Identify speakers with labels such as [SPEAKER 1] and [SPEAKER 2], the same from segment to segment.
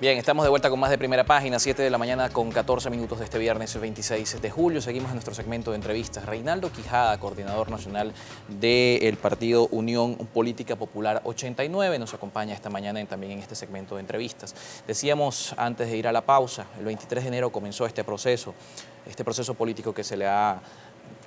[SPEAKER 1] Bien, estamos de vuelta con más de Primera Página, 7 de la mañana con 14 minutos de este viernes 26 de julio. Seguimos en nuestro segmento de entrevistas. Reinaldo Quijada, coordinador nacional del partido Unión Política Popular 89, nos acompaña esta mañana también en este segmento de entrevistas. Decíamos antes de ir a la pausa, el 23 de enero comenzó este proceso político que se le ha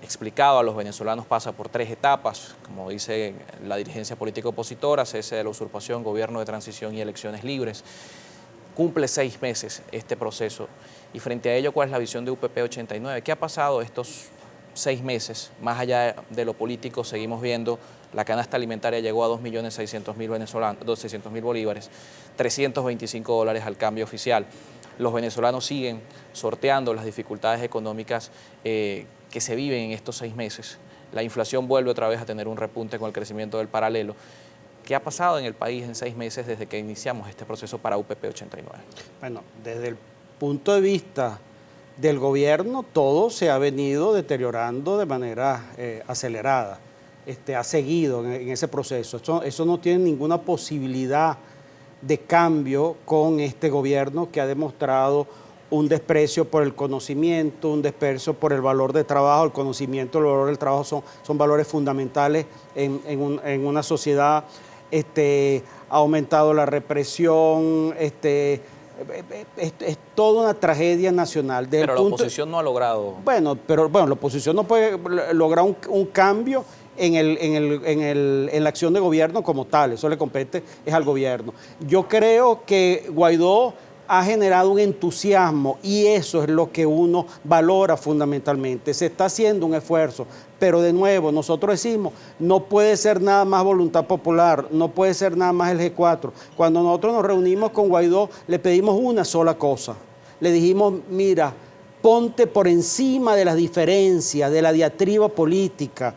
[SPEAKER 1] explicado a los venezolanos pasa por 3 etapas, como dice la dirigencia política opositora: cese de la usurpación, gobierno de transición y elecciones libres. Cumple 6 meses este proceso y frente a ello, ¿cuál es la visión de UPP 89? ¿Qué ha pasado estos 6 meses? Más allá de lo político, seguimos viendo la canasta alimentaria llegó a 2.600.000 venezolanos, 200.000 bolívares, $325 al cambio oficial. Los venezolanos siguen sorteando las dificultades económicas que se viven en estos 6 meses. La inflación vuelve otra vez a tener un repunte con el crecimiento del paralelo. ¿Qué ha pasado en el país en 6 meses desde que iniciamos este proceso para UPP 89?
[SPEAKER 2] Bueno, desde el punto de vista del gobierno, todo se ha venido deteriorando de manera acelerada. Ha seguido en ese proceso. Eso no tiene ninguna posibilidad de cambio con este gobierno que ha demostrado un desprecio por el conocimiento, un desprecio por el valor de trabajo. El conocimiento y el valor del trabajo son valores fundamentales en una sociedad. Ha aumentado la represión, es toda una tragedia nacional.
[SPEAKER 1] Pero la oposición no ha logrado...
[SPEAKER 2] Bueno, la oposición no puede lograr un cambio en la acción de gobierno como tal. Eso le compete es al gobierno. Yo creo que Guaidó ha generado un entusiasmo y eso es lo que uno valora fundamentalmente. Se está haciendo un esfuerzo, pero de nuevo nosotros decimos, no puede ser nada más voluntad popular, no puede ser nada más el G4. Cuando nosotros nos reunimos con Guaidó, le pedimos una sola cosa. Le dijimos, mira, ponte por encima de las diferencias, de la diatriba política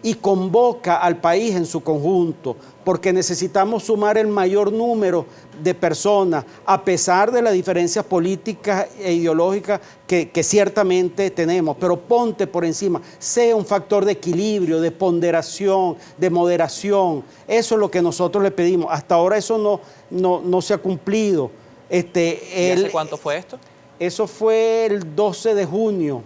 [SPEAKER 2] y convoca al país en su conjunto, porque necesitamos sumar el mayor número de personas, a pesar de las diferencias políticas e ideológicas que ciertamente tenemos, pero ponte por encima, sea un factor de equilibrio, de ponderación, de moderación. Eso es lo que nosotros le pedimos. Hasta ahora eso no se ha cumplido.
[SPEAKER 1] ¿Y hace cuánto fue esto?
[SPEAKER 2] Eso fue el 12 de junio,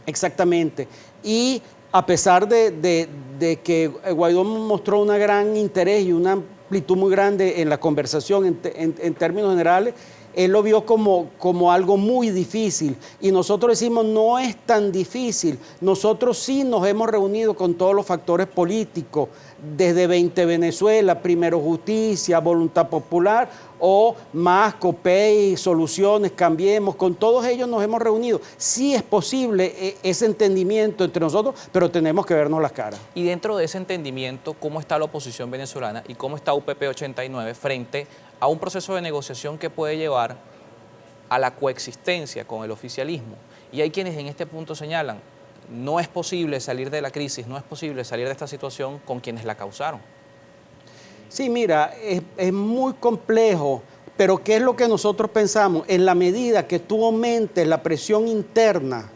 [SPEAKER 2] exactamente. Y a pesar de que Guaidó mostró un gran interés y una amplitud muy grande en la conversación en términos generales, él lo vio como algo muy difícil. Y nosotros decimos, no es tan difícil. Nosotros sí nos hemos reunido con todos los factores políticos, desde 20 Venezuela, Primero Justicia, Voluntad Popular, o más, COPEI, Soluciones, Cambiemos, con todos ellos nos hemos reunido. Sí es posible ese entendimiento entre nosotros, pero tenemos que vernos las caras.
[SPEAKER 1] Y dentro de ese entendimiento, ¿cómo está la oposición venezolana y cómo está UPP 89 frente a un proceso de negociación que puede llevar a la coexistencia con el oficialismo? Y hay quienes en este punto señalan, no es posible salir de la crisis, no es posible salir de esta situación con quienes la causaron.
[SPEAKER 2] Sí, mira, es muy complejo, pero ¿qué es lo que nosotros pensamos? En la medida que tú aumentes la presión interna,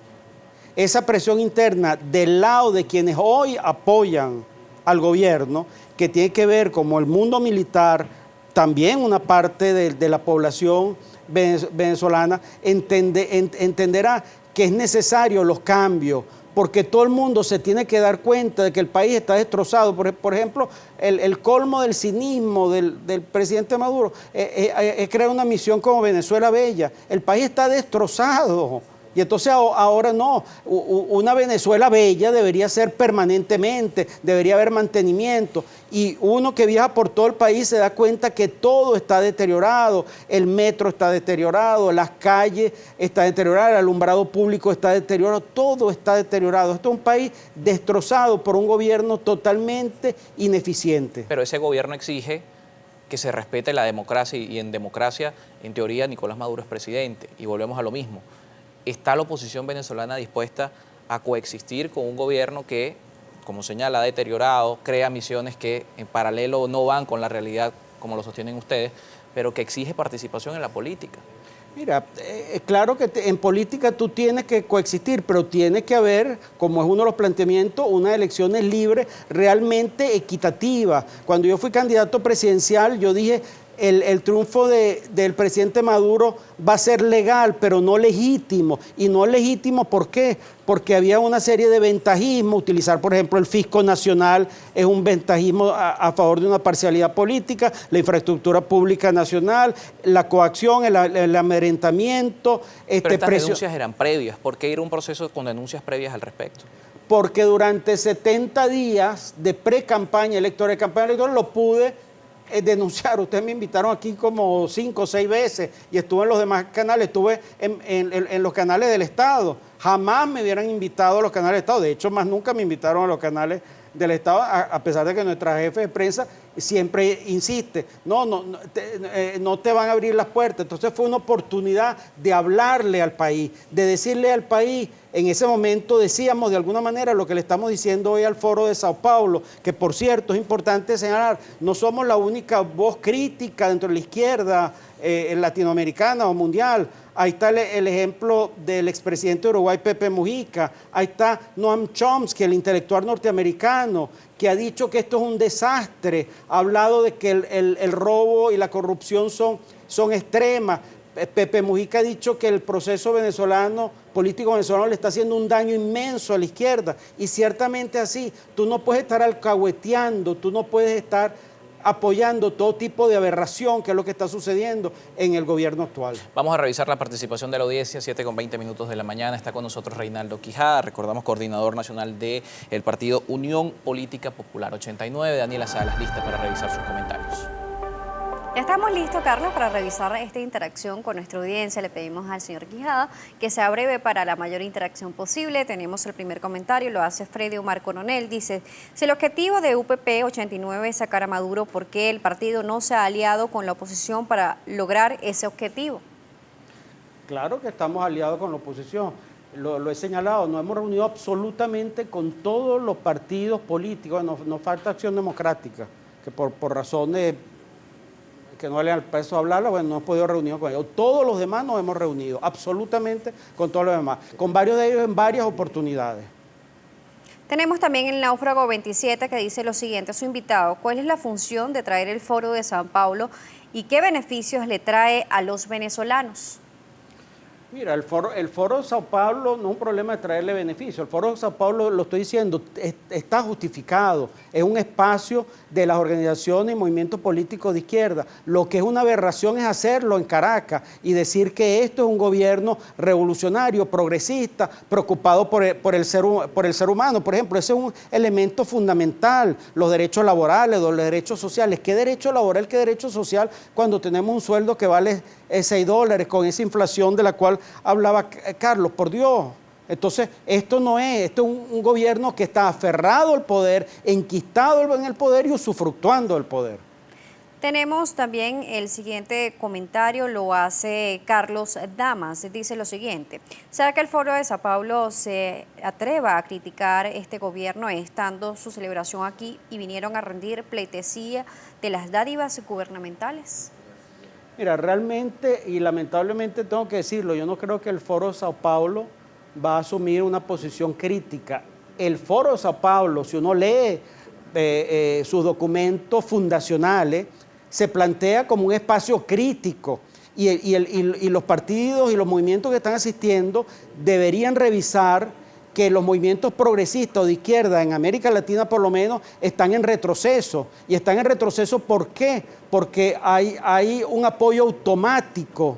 [SPEAKER 2] esa presión interna del lado de quienes hoy apoyan al gobierno, que tiene que ver como el mundo militar, también una parte de la población venezolana entenderá que es necesario los cambios, porque todo el mundo se tiene que dar cuenta de que el país está destrozado. Por ejemplo, el colmo del cinismo del presidente Maduro es crear una misión como Venezuela Bella. El país está destrozado. Y entonces ahora no, una Venezuela bella debería ser permanentemente, debería haber mantenimiento. Y uno que viaja por todo el país se da cuenta que todo está deteriorado, el metro está deteriorado, las calles están deterioradas, el alumbrado público está deteriorado, todo está deteriorado. Esto es un país destrozado por un gobierno totalmente ineficiente.
[SPEAKER 1] Pero ese gobierno exige que se respete la democracia y en democracia, en teoría, Nicolás Maduro es presidente y volvemos a lo mismo. ¿Está la oposición venezolana dispuesta a coexistir con un gobierno que, como señala, ha deteriorado, crea misiones que en paralelo no van con la realidad como lo sostienen ustedes, pero que exige participación en la política?
[SPEAKER 2] Mira, claro que en política tú tienes que coexistir, pero tiene que haber, como es uno de los planteamientos, unas elecciones libres realmente equitativas. Cuando yo fui candidato presidencial, yo dije, el triunfo del presidente Maduro va a ser legal, pero no legítimo. Y no legítimo, ¿por qué? Porque había una serie de ventajismos. Utilizar, por ejemplo, el fisco nacional es un ventajismo a favor de una parcialidad política, la infraestructura pública nacional, la coacción, el amedrentamiento.
[SPEAKER 1] Pero estas denuncias eran previas. ¿Por qué ir a un proceso con denuncias previas al respecto?
[SPEAKER 2] Porque durante 70 días de pre-campaña electoral, de campaña electoral, lo pude denunciar. Ustedes me invitaron aquí como 5 o 6 veces y estuve en los demás canales, estuve en los canales del Estado. Jamás me hubieran invitado a los canales del Estado. De hecho, más nunca me invitaron a los canales del Estado, a pesar de que nuestra jefe de prensa siempre insiste, no te van a abrir las puertas. Entonces fue una oportunidad de hablarle al país, de decirle al país. En ese momento decíamos de alguna manera lo que le estamos diciendo hoy al Foro de Sao Paulo, que por cierto es importante señalar, no somos la única voz crítica dentro de la izquierda latinoamericana o mundial. Ahí está el ejemplo del expresidente de Uruguay, Pepe Mujica. Ahí está Noam Chomsky, el intelectual norteamericano, que ha dicho que esto es un desastre. Ha hablado de que el robo y la corrupción son extremas. Pepe Mujica ha dicho que el proceso político venezolano le está haciendo un daño inmenso a la izquierda. Y ciertamente así, tú no puedes estar alcahueteando, tú no puedes estar apoyando todo tipo de aberración, que es lo que está sucediendo en el gobierno actual.
[SPEAKER 1] Vamos a revisar la participación de la audiencia, 7:20 de la mañana. Está con nosotros Reinaldo Quijada, recordamos, coordinador nacional del partido Unión Política Popular 89. Daniela Salas, lista para revisar sus comentarios.
[SPEAKER 3] Ya estamos listos, Carlos, para revisar esta interacción con nuestra audiencia. Le pedimos al señor Quijada que sea breve para la mayor interacción posible. Tenemos el primer comentario, lo hace Freddy Omar Coronel. Dice, si el objetivo de UPP 89 es sacar a Maduro, ¿por qué el partido no se ha aliado con la oposición para lograr ese objetivo?
[SPEAKER 2] Claro que estamos aliados con la oposición. Lo he señalado, nos hemos reunido absolutamente con todos los partidos políticos. Nos falta Acción Democrática, que por razones que no vale al peso hablarla, bueno, no hemos podido reunir con ellos. Todos los demás nos hemos reunido, absolutamente con todos los demás, con varios de ellos en varias oportunidades.
[SPEAKER 3] Tenemos también el Náufrago 27 que dice lo siguiente a su invitado, ¿cuál es la función de traer el Foro de Sao Paulo y qué beneficios le trae a los venezolanos?
[SPEAKER 2] Mira, el foro de Sao Paulo no es un problema de traerle beneficio. El Foro de Sao Paulo, lo estoy diciendo, está justificado. Es un espacio de las organizaciones y movimientos políticos de izquierda. Lo que es una aberración es hacerlo en Caracas y decir que esto es un gobierno revolucionario, progresista, preocupado por el ser humano. Por ejemplo, ese es un elemento fundamental. Los derechos laborales, los derechos sociales. ¿Qué derecho laboral, qué derecho social cuando tenemos un sueldo que vale $6 con esa inflación de la cual hablaba Carlos? Por Dios. Entonces, esto es un gobierno que está aferrado al poder, enquistado en el poder y usufructuando del poder.
[SPEAKER 3] Tenemos también el siguiente comentario, lo hace Carlos Damas, dice lo siguiente, ¿será que el Foro de Sao Paulo se atreva a criticar este gobierno estando su celebración aquí y vinieron a rendir pleitesía de las dádivas gubernamentales?
[SPEAKER 2] Mira, realmente y lamentablemente tengo que decirlo, yo no creo que el Foro de Sao Paulo va a asumir una posición crítica. El Foro de Sao Paulo, si uno lee sus documentos fundacionales, se plantea como un espacio crítico y los partidos y los movimientos que están asistiendo deberían revisar que los movimientos progresistas o de izquierda en América Latina por lo menos están en retroceso. Y están en retroceso, ¿por qué? Porque hay un apoyo automático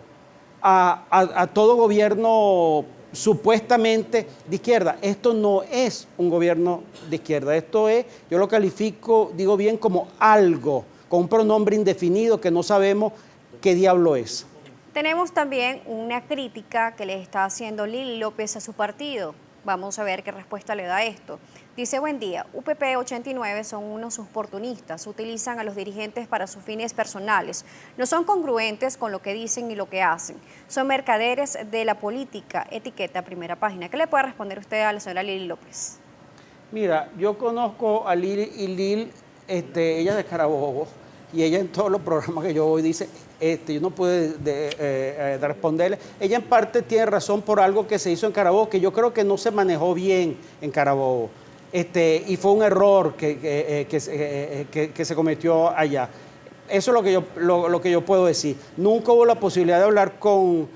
[SPEAKER 2] a todo gobierno supuestamente de izquierda. Esto no es un gobierno de izquierda, esto es, yo lo califico, digo bien, como algo, con un pronombre indefinido que no sabemos qué diablo es.
[SPEAKER 3] Tenemos también una crítica que le está haciendo Lili López a su partido. Vamos a ver qué respuesta le da esto. Dice, buen día, UPP 89 son unos oportunistas, utilizan a los dirigentes para sus fines personales, no son congruentes con lo que dicen ni lo que hacen, son mercaderes de la política, etiqueta primera página. ¿Qué le puede responder usted a la señora Lili López?
[SPEAKER 2] Mira, yo conozco a Lili y Lili, ella es de Carabobo, y ella en todos los programas que yo voy dice, yo no pude responderle. Ella en parte tiene razón por algo que se hizo en Carabobo, que yo creo que no se manejó bien en Carabobo. Y fue un error que se cometió allá. Eso es lo que yo puedo decir. Nunca hubo la posibilidad de hablar con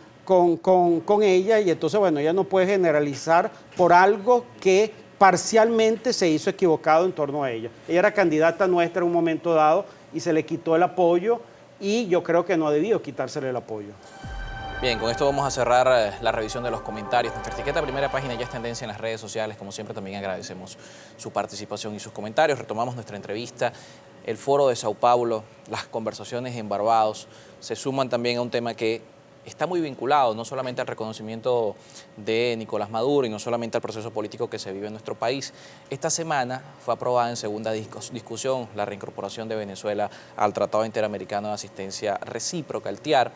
[SPEAKER 2] ella y entonces, bueno, ella no puede generalizar por algo que parcialmente se hizo equivocado en torno a ella. Ella era candidata nuestra en un momento dado y se le quitó el apoyo y yo creo que no ha debido quitársele el apoyo.
[SPEAKER 1] Bien, con esto vamos a cerrar la revisión de los comentarios. Nuestra etiqueta Primera Página ya es tendencia en las redes sociales. Como siempre, también agradecemos su participación y sus comentarios. Retomamos nuestra entrevista. El Foro de Sao Paulo, las conversaciones en Barbados, se suman también a un tema que está muy vinculado no solamente al reconocimiento de Nicolás Maduro y no solamente al proceso político que se vive en nuestro país. Esta semana fue aprobada en segunda discusión la reincorporación de Venezuela al Tratado Interamericano de Asistencia Recíproca, el TIAR.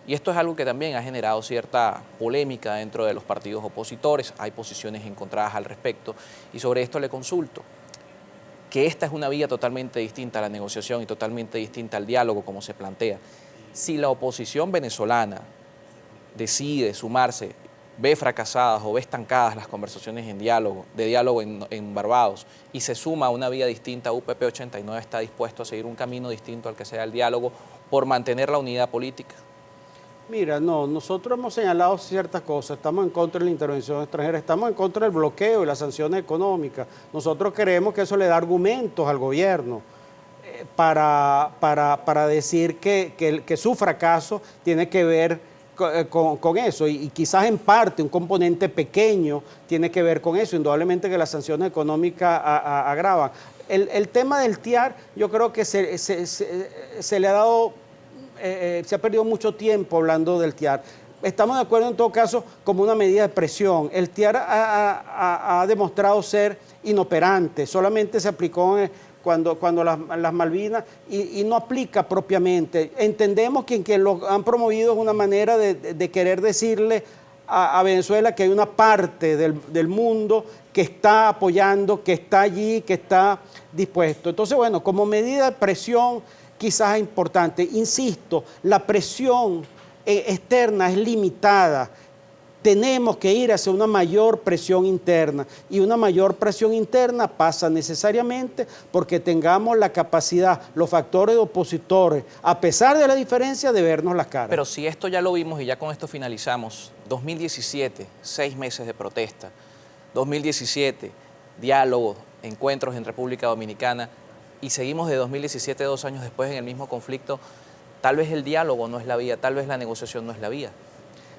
[SPEAKER 1] Y esto es algo que también ha generado cierta polémica dentro de los partidos opositores. Hay posiciones encontradas al respecto y sobre esto le consulto que esta es una vía totalmente distinta a la negociación y totalmente distinta al diálogo como se plantea. Si la oposición venezolana decide sumarse, ve fracasadas o ve estancadas las conversaciones de diálogo en Barbados y se suma a una vía distinta, UPP 89 está dispuesto a seguir un camino distinto al que sea el diálogo por mantener la unidad política.
[SPEAKER 2] Mira, no, nosotros hemos señalado ciertas cosas, estamos en contra de la intervención extranjera, estamos en contra del bloqueo y las sanciones económicas. Nosotros creemos que eso le da argumentos al gobierno para decir que su fracaso tiene que ver con eso y quizás en parte un componente pequeño tiene que ver con eso, indudablemente que las sanciones económicas agravan. El tema del TIAR yo creo que se le ha dado... se ha perdido mucho tiempo hablando del TIAR. Estamos de acuerdo en todo caso como una medida de presión. El TIAR ha demostrado ser inoperante, solamente se aplicó cuando las Malvinas y no aplica propiamente. Entendemos que quien lo han promovido es una manera de querer decirle a Venezuela que hay una parte del mundo que está apoyando, que está allí, que está dispuesto. Entonces, bueno, como medida de presión quizás es importante. Insisto, la presión externa es limitada. Tenemos que ir hacia una mayor presión interna y una mayor presión interna pasa necesariamente porque tengamos la capacidad, los factores opositores, a pesar de la diferencia, de vernos las caras.
[SPEAKER 1] Pero si esto ya lo vimos y ya con esto finalizamos, 2017, 6 meses de protesta, 2017, diálogo, encuentros en República Dominicana, y seguimos de 2017, 2 años después en el mismo conflicto, tal vez el diálogo no es la vía, tal vez la negociación no es la vía.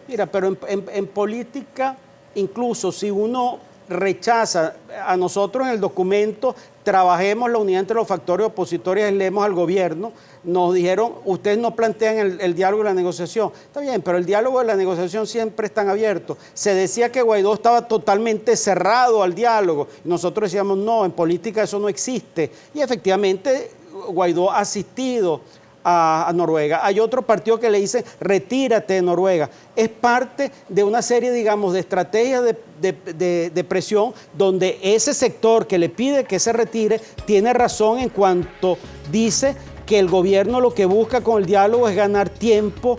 [SPEAKER 2] Mira, pero en política, incluso si uno rechaza, a nosotros en el documento, trabajemos la unidad entre los factores opositores, leemos al gobierno, nos dijeron, ustedes no plantean el diálogo y la negociación. Está bien, pero el diálogo y la negociación siempre están abiertos. Se decía que Guaidó estaba totalmente cerrado al diálogo. Nosotros decíamos, no, en política eso no existe. Y efectivamente Guaidó ha asistido a Noruega. Hay otro partido que le dice, retírate de Noruega. Es parte de una serie, digamos, de estrategias de presión donde ese sector que le pide que se retire tiene razón en cuanto dice que el gobierno lo que busca con el diálogo es ganar tiempo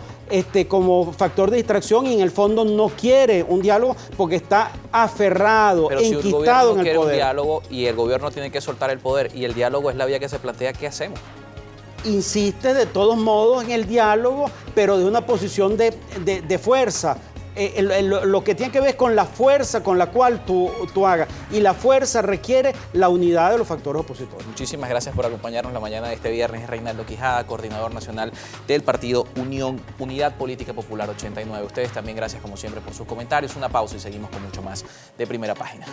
[SPEAKER 2] como factor de distracción y en el fondo no quiere un diálogo porque está aferrado,
[SPEAKER 1] pero
[SPEAKER 2] enquistado
[SPEAKER 1] si el gobierno
[SPEAKER 2] en el
[SPEAKER 1] quiere
[SPEAKER 2] poder.
[SPEAKER 1] Un diálogo y el gobierno tiene que soltar el poder y el diálogo es la vía que se plantea, ¿qué hacemos?
[SPEAKER 2] Insiste de todos modos en el diálogo, pero de una posición de fuerza. Lo que tiene que ver es con la fuerza con la cual tú hagas. Y la fuerza requiere la unidad de los factores opositores.
[SPEAKER 1] Muchísimas gracias por acompañarnos la mañana de este viernes. Reinaldo Quijada, coordinador nacional del partido Unidad Política Popular 89. Ustedes también gracias como siempre por sus comentarios. Una pausa y seguimos con mucho más de Primera Página.